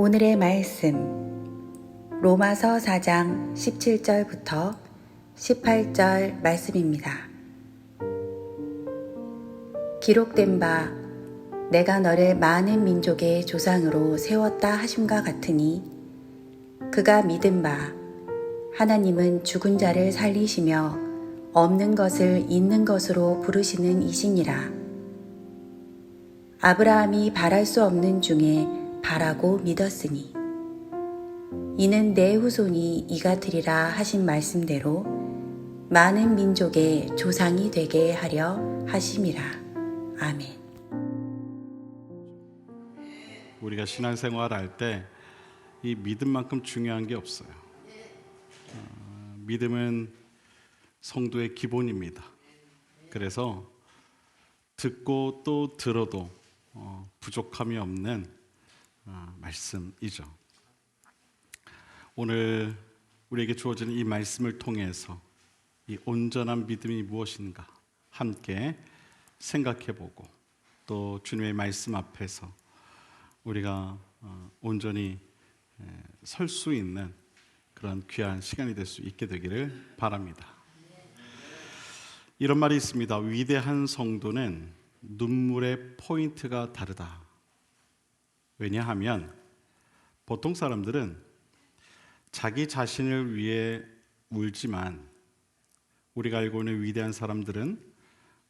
오늘의 말씀 로마서 4장 17절부터 18절 말씀입니다. 기록된 바 내가 너를 많은 민족의 조상으로 세웠다 하심과 같으니 그가 믿은 바 하나님은 죽은 자를 살리시며 없는 것을 있는 것으로 부르시는 이시니라. 아브라함이 바랄 수 없는 중에 바라고 믿었으니 이는 내 후손이 이같으리라 하신 말씀대로 많은 민족의 조상이 되게 하려 하심이라. 아멘. 우리가 신앙생활 할 때 이 믿음만큼 중요한 게 없어요. 믿음은 성도의 기본입니다. 그래서 듣고 또 들어도 부족함이 없는 말씀이죠. 오늘 우리에게 주어지는 이 말씀을 통해서 이 온전한 믿음이 무엇인가 함께 생각해보고 또 주님의 말씀 앞에서 우리가 온전히 설 수 있는 그런 귀한 시간이 될 수 있게 되기를 바랍니다. 이런 말이 있습니다. 위대한 성도는 눈물의 포인트가 다르다. 왜냐하면 보통 사람들은 자기 자신을 위해 울지만 우리가 알고 있는 위대한 사람들은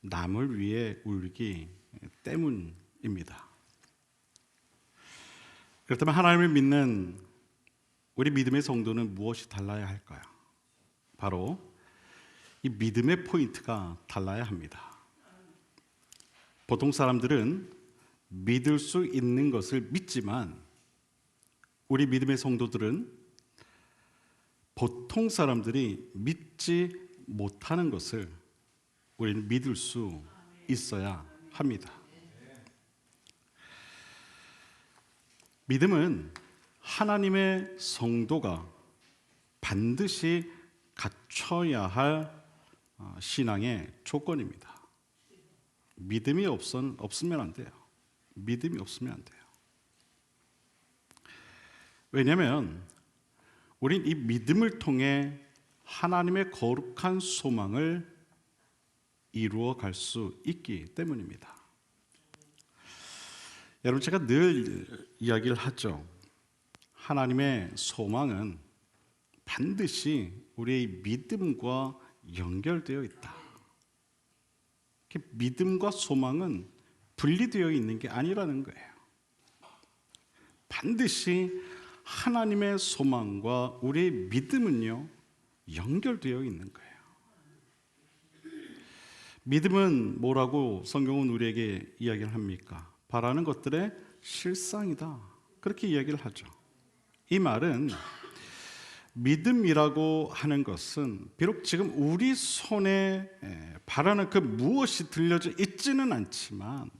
남을 위해 울기 때문입니다. 그렇다면 하나님을 믿는 우리 믿음의 성도는 무엇이 달라야 할까요? 바로 이 믿음의 포인트가 달라야 합니다. 보통 사람들은 믿을 수 있는 것을 믿지만 우리 믿음의 성도들은 보통 사람들이 믿지 못하는 것을 우리는 믿을 수 있어야 합니다. 믿음은 하나님의 성도가 반드시 갖춰야 할 신앙의 조건입니다. 믿음이 없으면 안 돼요. 믿음이 없으면 안 돼요. 왜냐하면 우린 이 믿음을 통해 하나님의 거룩한 소망을 이루어 갈 수 있기 때문입니다. 여러분, 제가 늘 이야기를 하죠. 하나님의 소망은 반드시 우리의 믿음과 연결되어 있다. 믿음과 소망은 분리되어 있는 게 아니라는 거예요. 반드시 하나님의 소망과 우리의 믿음은요, 연결되어 있는 거예요. 믿음은 뭐라고 성경은 우리에게 이야기를 합니까? 바라는 것들의 실상이다. 그렇게 이야기를 하죠. 이 말은 믿음이라고 하는 것은 비록 지금 우리 손에 바라는 그 무엇이 들려져 있지는 않지만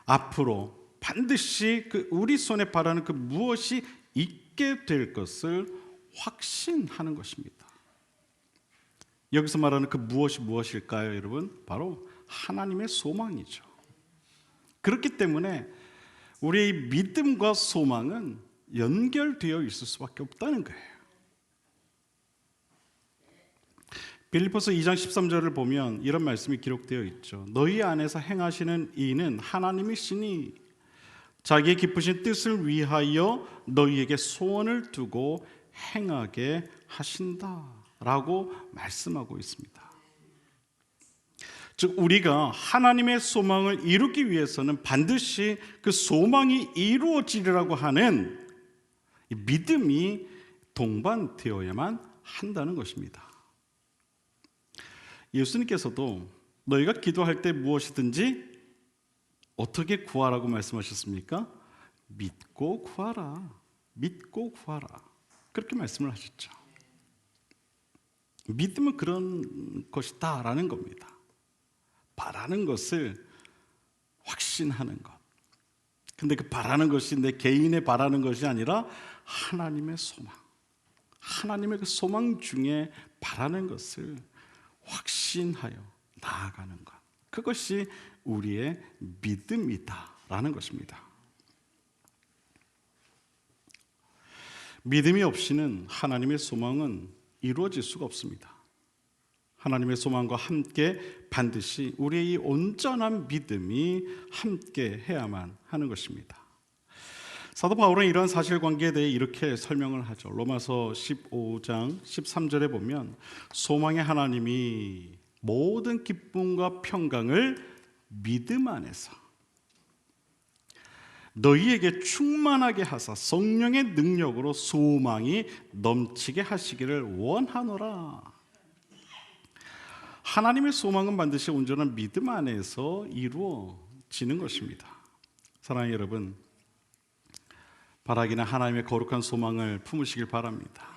앞으로 반드시 그 우리 손에 바라는 그 무엇이 있게 될 것을 확신하는 것입니다. 여기서 말하는 그 무엇이 무엇일까요, 여러분? 바로 하나님의 소망이죠. 그렇기 때문에 우리의 믿음과 소망은 연결되어 있을 수밖에 없다는 거예요. 빌립보서 2장 13절을 보면 이런 말씀이 기록되어 있죠. 너희 안에서 행하시는 이는 하나님이시니 자기의 기쁘신 뜻을 위하여 너희에게 소원을 두고 행하게 하신다라고 말씀하고 있습니다. 즉 우리가 하나님의 소망을 이루기 위해서는 반드시 그 소망이 이루어지리라고 하는 믿음이 동반되어야만 한다는 것입니다. 예수님께서도 너희가 기도할 때 무엇이든지 어떻게 구하라고 말씀하셨습니까? 믿고 구하라. 믿고 구하라. 그렇게 말씀을 하셨죠. 믿음은 그런 것이다라는 겁니다. 바라는 것을 확신하는 것. 근데 그 바라는 것이 내 개인의 바라는 것이 아니라 하나님의 소망. 하나님의 그 소망 중에 바라는 것을 확신하여 나아가는 것. 그것이 우리의 믿음이다라는 것입니다. 믿음이 없이는 하나님의 소망은 이루어질 수가 없습니다. 하나님의 소망과 함께 반드시 우리의 이 온전한 믿음이 함께 해야만 하는 것입니다. 사도 바울은 이런 사실관계에 대해 이렇게 설명을 하죠. 로마서 15장 13절에 보면 소망의 하나님이 모든 기쁨과 평강을 믿음 안에서 너희에게 충만하게 하사 성령의 능력으로 소망이 넘치게 하시기를 원하노라. 하나님의 소망은 반드시 온전한 믿음 안에서 이루어지는 것입니다. 사랑하는 여러분, 바라기는 하나님의 거룩한 소망을 품으시길 바랍니다.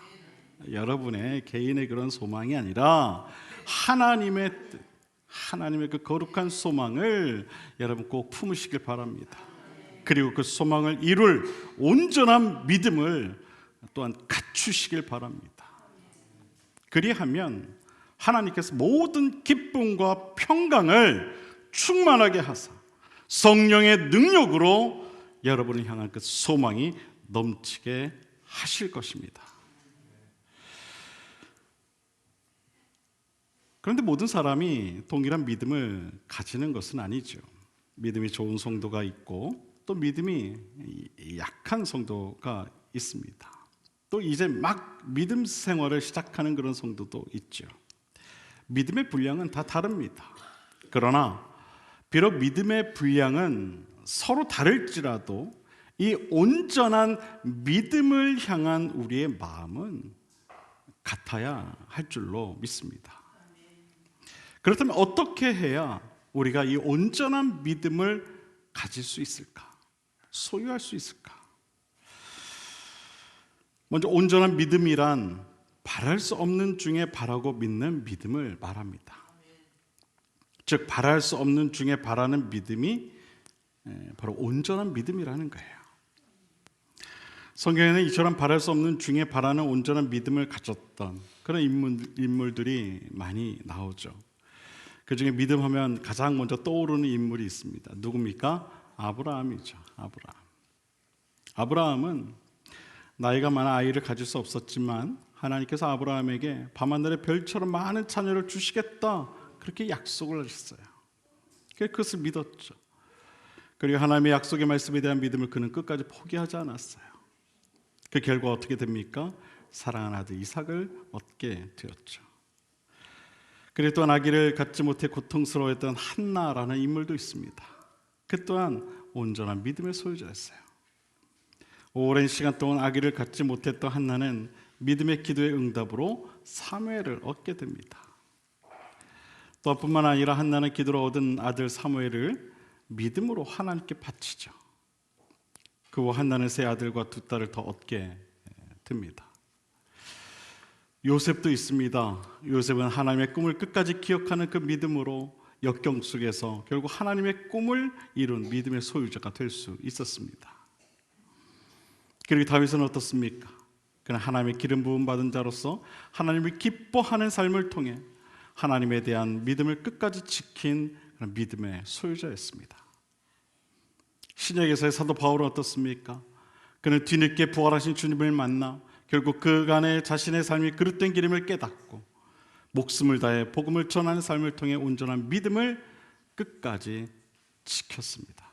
여러분의 개인의 그런 소망이 아니라 하나님의 뜻, 하나님의 그 거룩한 소망을 여러분 꼭 품으시길 바랍니다. 그리고 그 소망을 이룰 온전한 믿음을 또한 갖추시길 바랍니다. 그리하면 하나님께서 모든 기쁨과 평강을 충만하게 하사 성령의 능력으로 여러분을 향한 그 소망이 넘치게 하실 것입니다. 그런데 모든 사람이 동일한 믿음을 가지는 것은 아니죠. 믿음이 좋은 성도가 있고 또 믿음이 약한 성도가 있습니다. 또 이제 막 믿음 생활을 시작하는 그런 성도도 있죠. 믿음의 분량은 다 다릅니다. 그러나 비록 믿음의 분량은 서로 다를지라도 이 온전한 믿음을 향한 우리의 마음은 같아야 할 줄로 믿습니다. 그렇다면 어떻게 해야 우리가 이 온전한 믿음을 가질 수 있을까? 소유할 수 있을까? 먼저 온전한 믿음이란 바랄 수 없는 중에 바라고 믿는 믿음을 말합니다. 즉 바랄 수 없는 중에 바라는 믿음이 바로 온전한 믿음이라는 거예요. 성경에는 이처럼 바랄 수 없는 중에 바라는 온전한 믿음을 가졌던 그런 인물들이 많이 나오죠. 그 중에 믿음하면 가장 먼저 떠오르는 인물이 있습니다. 누굽니까? 아브라함이죠. 아브라함은 나이가 많아 아이를 가질 수 없었지만 하나님께서 아브라함에게 밤하늘의 별처럼 많은 자녀를 주시겠다 그렇게 약속을 하셨어요. 그것을 믿었죠. 그리고 하나님의 약속의 말씀에 대한 믿음을 그는 끝까지 포기하지 않았어요. 그 결과 어떻게 됩니까? 사랑하는 아들 이삭을 얻게 되었죠. 그리고 또한 아기를 갖지 못해 고통스러워했던 한나라는 인물도 있습니다. 그 또한 온전한 믿음의 소유자였어요. 오랜 시간 동안 아기를 갖지 못했던 한나는 믿음의 기도의 응답으로 사무엘을 얻게 됩니다. 또 뿐만 아니라 한나는 기도로 얻은 아들 사무엘을 믿음으로 하나님께 바치죠. 그 후 한나는 세 아들과 두 딸을 더 얻게 됩니다. 요셉도 있습니다. 요셉은 하나님의 꿈을 끝까지 기억하는 그 믿음으로 역경 속에서 결국 하나님의 꿈을 이룬 믿음의 소유자가 될 수 있었습니다. 그리고 다윗은 어떻습니까? 그는 하나님의 기름 부음 받은 자로서 하나님을 기뻐하는 삶을 통해 하나님에 대한 믿음을 끝까지 지킨 그런 믿음의 소유자였습니다. 신약에서의 사도 바울은 어떻습니까? 그는 뒤늦게 부활하신 주님을 만나 결국 그간의 자신의 삶이 그릇된 길임을 깨닫고 목숨을 다해 복음을 전하는 삶을 통해 온전한 믿음을 끝까지 지켰습니다.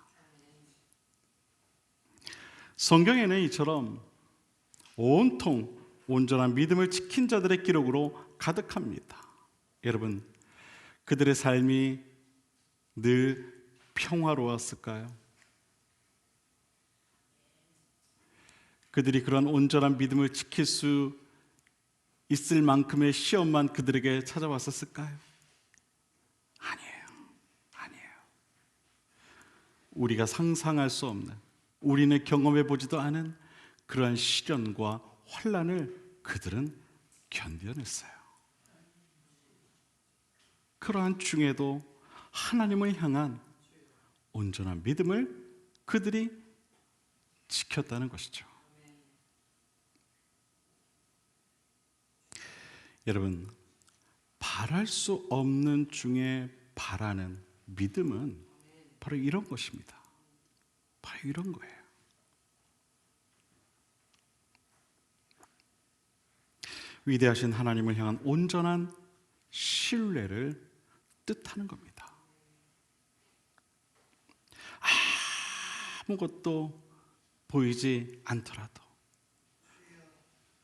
성경에는 이처럼 온통 온전한 믿음을 지킨 자들의 기록으로 가득합니다. 여러분, 그들의 삶이 늘 평화로웠을까요? 그들이 그런 온전한 믿음을 지킬 수 있을 만큼의 시험만 그들에게 찾아왔었을까요? 아니에요. 우리가 상상할 수 없는, 우리는 경험해 보지도 않은 그러한 시련과 환난을 그들은 견뎌냈어요. 그러한 중에도 하나님을 향한 온전한 믿음을 그들이 지켰다는 것이죠. 여러분, 바랄 수 없는 중에 바라는 믿음은 바로 이런 것입니다. 바로 이런 거예요. 위대하신 하나님을 향한 온전한 신뢰를 뜻하는 겁니다. 아무것도 보이지 않더라도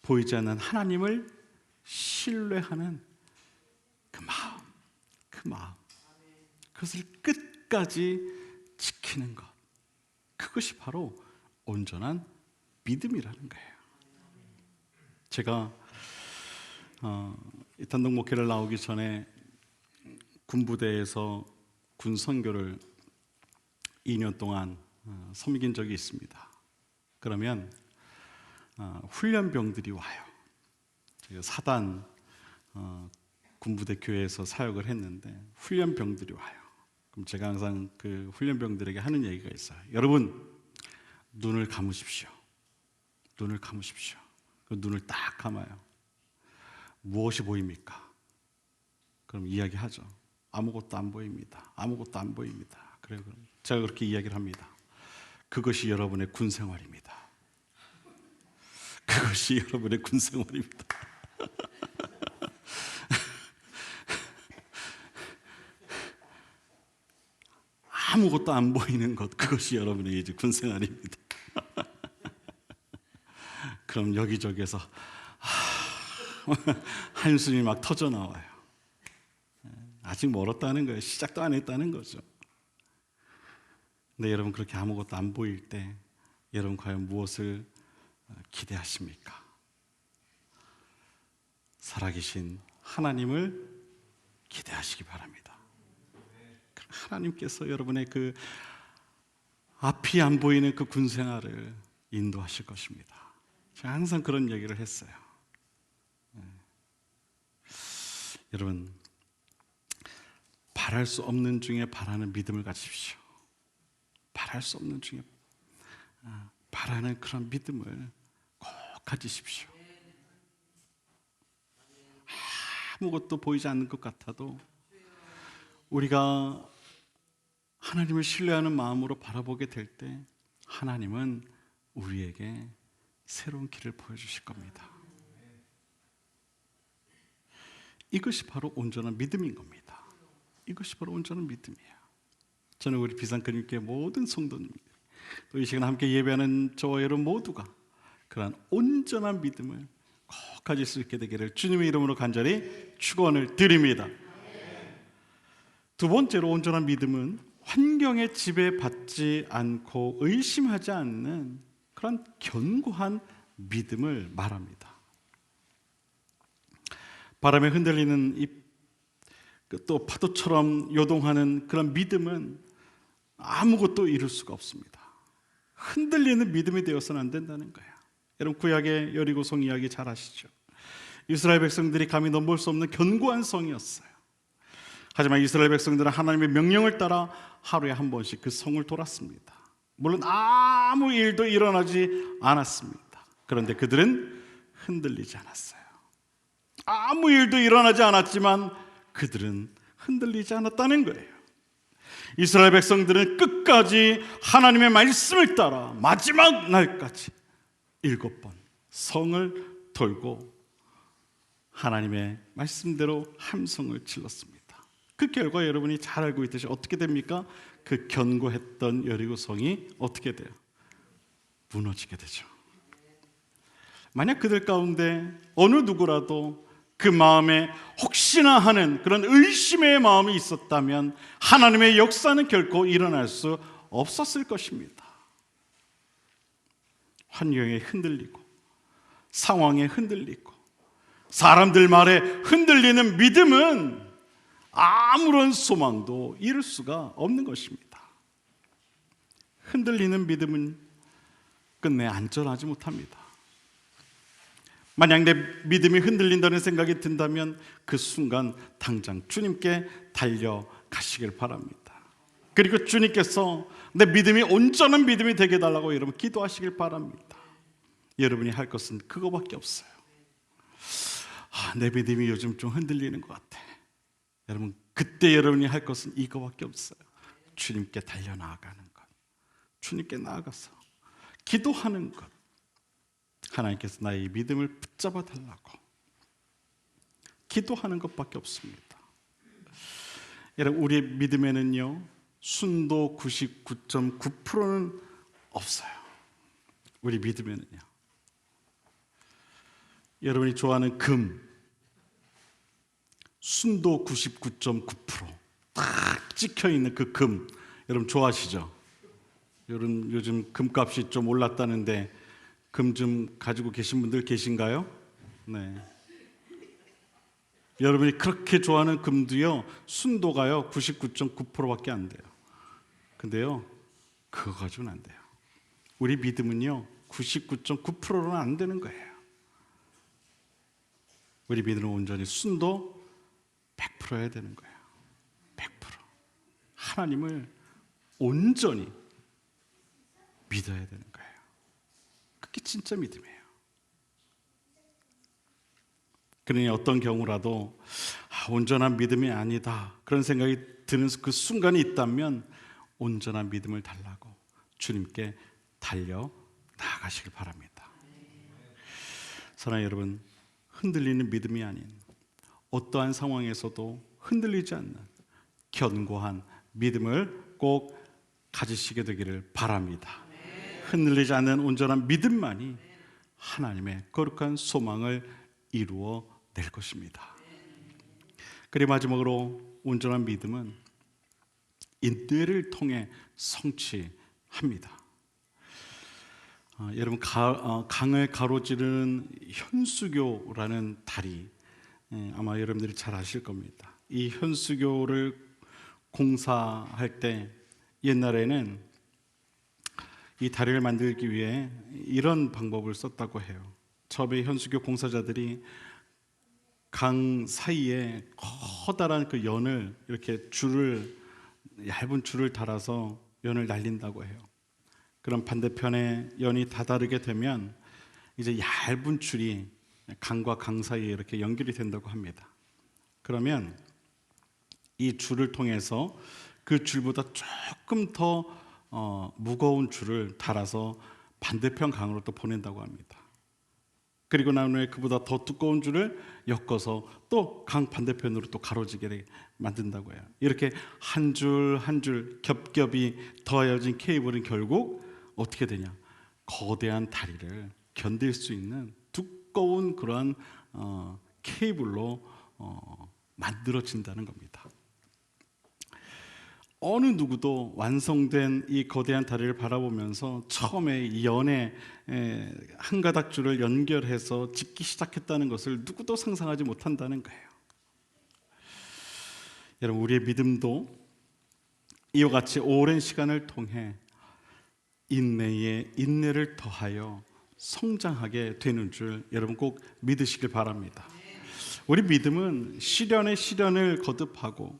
보이지 않는 하나님을 신뢰하는 그 마음, 그것을 끝까지 지키는 것, 그것이 바로 온전한 믿음이라는 거예요. 제가 이 단독 목회를 나오기 전에 군부대에서 군 선교를 2년 동안 섬긴 적이 있습니다. 그러면 훈련병들이 와요. 제가 사단 군부대 교회에서 사역을 했는데 훈련병들이 와요. 그럼 제가 항상 그 훈련병들에게 하는 얘기가 있어요. 여러분, 눈을 감으십시오. 눈을 감으십시오. 그 눈을 딱 감아요. 무엇이 보입니까? 그럼 이야기하죠. 아무것도 안 보입니다. 아무것도 안 보입니다. 그래요. 제가 그렇게 이야기를 합니다. 그것이 여러분의 군 생활입니다. 그것이 여러분의 군 생활입니다. 아무것도 안 보이는 것, 그것이 여러분의 이제 군 생활입니다. 그럼 여기저기에서 한숨이 막 터져 나와요. 아직 멀었다는 거예요. 시작도 안 했다는 거죠. 근데 여러분, 그렇게 아무것도 안 보일 때 여러분 과연 무엇을 기대하십니까? 살아계신 하나님을 기대하시기 바랍니다. 하나님께서 여러분의 그 앞이 안 보이는 그 군생활을 인도하실 것입니다. 제가 항상 그런 얘기를 했어요. 여러분, 바랄 수 없는 중에 바라는 믿음을 가지십시오. 바랄 수 없는 중에 바라는 그런 믿음을 꼭 가지십시오. 아무것도 보이지 않는 것 같아도 우리가 하나님을 신뢰하는 마음으로 바라보게 될 때 하나님은 우리에게 새로운 길을 보여주실 겁니다. 이것이 바로 온전한 믿음인 겁니다. 이것이 바로 온전한 믿음이에요. 저는 우리 비상크님께 모든 성도님, 또 이 시간 함께 예배하는 저와 여러분 모두가 그러한 온전한 믿음을 꼭 가질 수 있게 되기를 주님의 이름으로 간절히 축원을 드립니다. 두 번째로, 온전한 믿음은 환경에 지배받지 않고 의심하지 않는 그런 견고한 믿음을 말합니다. 바람에 흔들리는 또 파도처럼 요동하는 그런 믿음은 아무것도 이룰 수가 없습니다. 흔들리는 믿음이 되어서는 안 된다는 거예요. 여러분, 구약의 여리고성 이야기 잘 아시죠? 이스라엘 백성들이 감히 넘볼 수 없는 견고한 성이었어요. 하지만 이스라엘 백성들은 하나님의 명령을 따라 하루에 한 번씩 그 성을 돌았습니다. 물론 아무 일도 일어나지 않았습니다. 그런데 그들은 흔들리지 않았어요. 아무 일도 일어나지 않았지만 그들은 흔들리지 않았다는 거예요. 이스라엘 백성들은 끝까지 하나님의 말씀을 따라 마지막 날까지 7번 성을 돌고 하나님의 말씀대로 함성을 질렀습니다. 그 결과 여러분이 잘 알고 있듯이 어떻게 됩니까? 그 견고했던 여리고성이 어떻게 돼요? 무너지게 되죠. 만약 그들 가운데 어느 누구라도 그 마음에 혹시나 하는 그런 의심의 마음이 있었다면 하나님의 역사는 결코 일어날 수 없었을 것입니다. 환경에 흔들리고 상황에 흔들리고 사람들 말에 흔들리는 믿음은 아무런 소망도 이룰 수가 없는 것입니다. 흔들리는 믿음은 끝내 안전하지 못합니다. 만약 내 믿음이 흔들린다는 생각이 든다면 그 순간 당장 주님께 달려가시길 바랍니다. 그리고 주님께서 내 믿음이 온전한 믿음이 되게 해달라고 여러분 기도하시길 바랍니다. 여러분이 할 것은 그거밖에 없어요. 내 믿음이 요즘 좀 흔들리는 것 같아. 여러분, 그때 여러분이 할 것은 이거밖에 없어요. 주님께 달려나가는 것, 주님께 나아가서 기도하는 것. 하나님께서 나의 믿음을 붙잡아 달라고 기도하는 것밖에 없습니다. 여러분, 우리의 믿음에는요, 순도 99.9%는 없어요. 우리 믿음에는요. 여러분이 좋아하는 금, 순도 99.9%딱 찍혀있는 그 금, 여러분 좋아하시죠? 여러분 요즘 금값이 좀 올랐다는데 금 좀 가지고 계신 분들 계신가요? 네. 여러분이 그렇게 좋아하는 금도요, 순도가요 99.9%밖에 안 돼요. 근데요, 그거 가지고는 안 돼요. 우리 믿음은요 99.9%는 안 되는 거예요. 우리 믿음은 온전히 순도 100%여야 되는 거예요. 100%. 하나님을 온전히 믿어야 되는 거예요. 그게 진짜 믿음이에요. 그러니 어떤 경우라도 온전한 믿음이 아니다, 그런 생각이 드는 그 순간이 있다면 온전한 믿음을 달라고 주님께 달려 나아가시길 바랍니다. 사랑하는 여러분, 흔들리는 믿음이 아닌 어떠한 상황에서도 흔들리지 않는 견고한 믿음을 꼭 가지시게 되기를 바랍니다. 흔들리지 않는 온전한 믿음만이 하나님의 거룩한 소망을 이루어 낼 것입니다. 그리고 마지막으로 온전한 믿음은 인내를 통해 성취합니다. 여러분, 강을 가로지르는 현수교라는 다리, 아마 여러분들이 잘 아실 겁니다. 이 현수교를 공사할 때 옛날에는 이 다리를 만들기 위해 이런 방법을 썼다고 해요. 처음에 현수교 공사자들이 강 사이에 커다란 그 연을, 이렇게 얇은 줄을 달아서 연을 날린다고 해요. 그럼 반대편에 연이 다다르게 되면 이제 얇은 줄이 강과 강 사이에 이렇게 연결이 된다고 합니다. 그러면 이 줄을 통해서 그 줄보다 조금 더 무거운 줄을 달아서 반대편 강으로 또 보낸다고 합니다. 그리고 난 후에 그보다 더 두꺼운 줄을 엮어서 또 강 반대편으로 또 가로지게 만든다고 해요. 이렇게 한 줄 한 줄 겹겹이 더해진 케이블은 결국 어떻게 되냐? 거대한 다리를 견딜 수 있는 두꺼운 그러한 케이블로 만들어진다는 겁니다. 어느 누구도 완성된 이 거대한 다리를 바라보면서 처음에 이 연에 한 가닥 줄을 연결해서 짚기 시작했다는 것을 누구도 상상하지 못한다는 거예요. 여러분, 우리의 믿음도 이와 같이 오랜 시간을 통해 인내에 인내를 더하여 성장하게 되는 줄 여러분 꼭 믿으시길 바랍니다. 우리 믿음은 시련에 시련을 거듭하고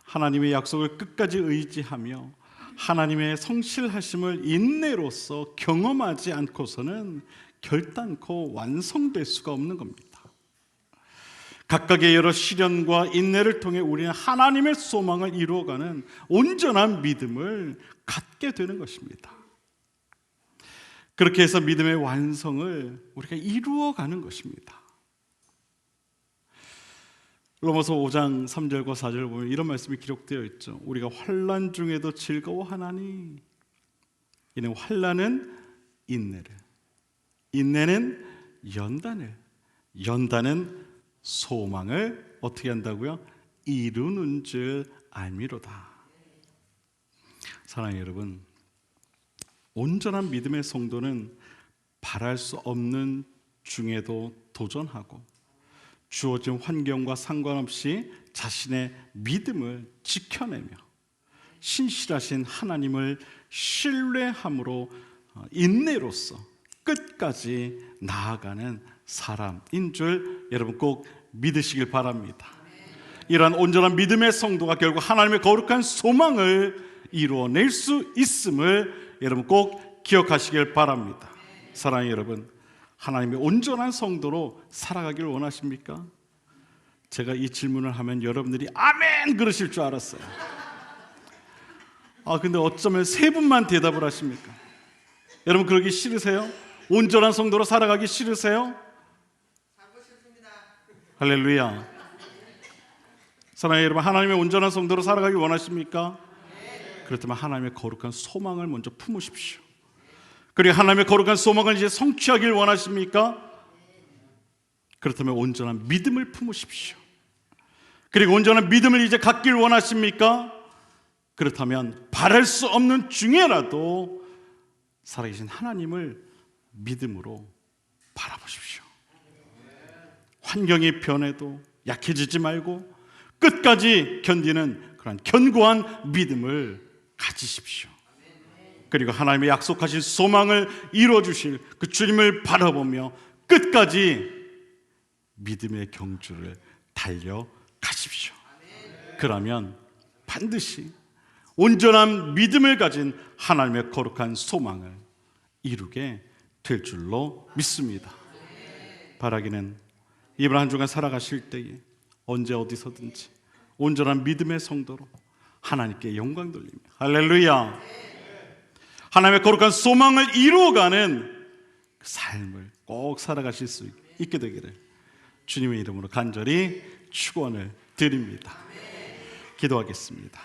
하나님의 약속을 끝까지 의지하며 하나님의 성실하심을 인내로서 경험하지 않고서는 결단코 완성될 수가 없는 겁니다. 각각의 여러 시련과 인내를 통해 우리는 하나님의 소망을 이루어가는 온전한 믿음을 갖게 되는 것입니다. 그렇게 해서 믿음의 완성을 우리가 이루어가는 것입니다. 로마서 5장 3절과 4절을 보면 이런 말씀이 기록되어 있죠. 우리가 환난 중에도 즐거워하나니 이는 환난은 인내를, 인내는 연단을, 연단은 소망을 어떻게 한다고요? 이루는 줄 알미로다. 사랑하는 여러분, 온전한 믿음의 성도는 바랄 수 없는 중에도 도전하고 주어진 환경과 상관없이 자신의 믿음을 지켜내며 신실하신 하나님을 신뢰함으로 인내로서 끝까지 나아가는 사람인 줄 여러분 꼭 믿으시길 바랍니다. 이러한 온전한 믿음의 성도가 결국 하나님의 거룩한 소망을 이루어낼 수 있음을 여러분 꼭 기억하시길 바랍니다. 사랑하는 여러분, 하나님의 온전한 성도로 살아가기를 원하십니까? 제가 이 질문을 하면 여러분들이 아멘 그러실 줄 알았어요. 근데 어쩌면 세 분만 대답을 하십니까? 여러분 그러기 싫으세요? 온전한 성도로 살아가기 싫으세요? 할렐루야. 사랑하는 여러분, 하나님의 온전한 성도로 살아가기 원하십니까? 그렇다면 하나님의 거룩한 소망을 먼저 품으십시오. 그리고 하나님의 거룩한 소망을 이제 성취하길 원하십니까? 그렇다면 온전한 믿음을 품으십시오. 그리고 온전한 믿음을 이제 갖길 원하십니까? 그렇다면 바랄 수 없는 중에라도 살아계신 하나님을 믿음으로 바라보십시오. 환경이 변해도 약해지지 말고 끝까지 견디는 그런 견고한 믿음을 가지십시오. 그리고 하나님의 약속하신 소망을 이루어주실 그 주님을 바라보며 끝까지 믿음의 경주를 달려가십시오. 그러면 반드시 온전한 믿음을 가진 하나님의 거룩한 소망을 이루게 될 줄로 믿습니다. 바라기는 이번 한 주간 살아가실 때에 언제 어디서든지 온전한 믿음의 성도로 하나님께 영광 돌리며 할렐루야, 하나님의 거룩한 소망을 이루어가는 그 삶을 꼭 살아가실 수 있게 되기를 주님의 이름으로 간절히 축원을 드립니다. 기도하겠습니다.